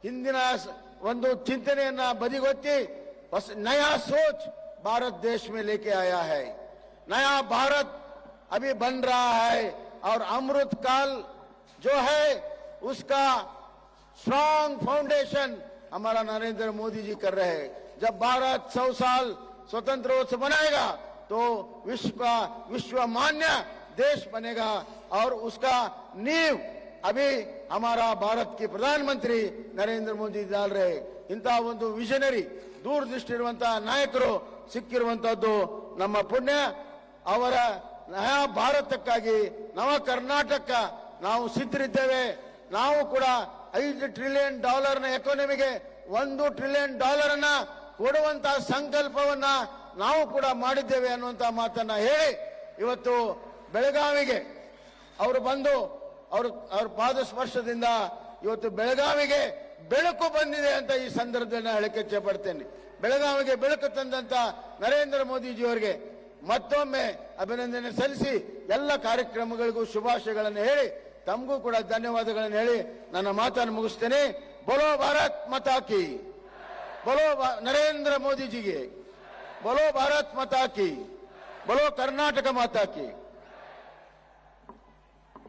ಹಿಂದಿನ ಒಂದು ಚಿಂತನೆಯನ್ನ ಬದಿಗೊತ್ತಿ नया सोच भारत देश में लेके आया है। नया भारत अभी बन रहा है और अमृत काल जो है उसका स्ट्रांग फाउंडेशन हमारा नरेंद्र मोदी जी कर रहे हैं। जब भारत 100 साल स्वतंत्रोत्सव मनाएगा तो विश्व मान्य देश बनेगा और उसका नींव अभी हमारा भारत के प्रधानमंत्री नरेंद्र मोदी डाल रहे। इंತಹ ಒಂದು ವಿಷನರಿ दूरदृष्टि ಇರುವಂತಹ ನಾಯಕರು ಸಿಕ್ಕಿರುವಂತದ್ದು ನಮ್ಮ ಪುಣ್ಯ। ಅವರ ನಯ ಭಾರತಕ್ಕಾಗಿ ನವ ಕರ್ನಾಟಕ ನಾವು ಸಿದ್ಧರಿದ್ದೇವೆ। ನಾವು ಕೂಡ $5 ಟ್ರಿಲಿಯನ್ ಎಕಾನಮಿಗೆ $1 ಟ್ರಿಲಿಯನ್ ಕೊಡುವಂತಹ ಸಂಕಲ್ಪವನ್ನ ನಾವು ಕೂಡ ಮಾಡಿದ್ದೇವೆ ಅನ್ನುವಂತಹ ಮಾತನ್ನ ಹೇಳಿ ಇವತ್ತು ಬೆಳಗಾವಿಗೆ ಅವರು ಬಂದು ಅವರ ಪಾದ ಸ್ಪರ್ಶದಿಂದ ಇವತ್ತು ಬೆಳಗಾವಿಗೆ ಬೆಳಕು ಬಂದಿದೆ ಅಂತ ಈ ಸಂದರ್ಭದಲ್ಲಿ ಹೇಳಕ್ಕೆ ಇಚ್ಛೆಪಡ್ತೇನೆ। ಬೆಳಗಾವಿಗೆ ಬೆಳಕು ತಂದಂತ ನರೇಂದ್ರ ಮೋದಿಜಿ ಅವರಿಗೆ ಮತ್ತೊಮ್ಮೆ ಅಭಿನಂದನೆ ಸಲ್ಲಿಸಿ ಎಲ್ಲ ಕಾರ್ಯಕ್ರಮಗಳಿಗೂ ಶುಭಾಶಯಗಳನ್ನು ಹೇಳಿ ತಮಗೂ ಕೂಡ ಧನ್ಯವಾದಗಳನ್ನು ಹೇಳಿ ನನ್ನ ಮಾತನ್ನು ಮುಗಿಸ್ತೇನೆ। ಬೋಲೋ ಭಾರತ್ ಮಾತಾ ಕಿ, ಬೋಲೋ ನರೇಂದ್ರ ಮೋದಿಜಿಗೆ, ಬೋಲೋ ಭಾರತ್ ಮಾತಾ ಕಿ, ಬೋಲೋ ಕರ್ನಾಟಕ ಮಾತಾ ಕಿ।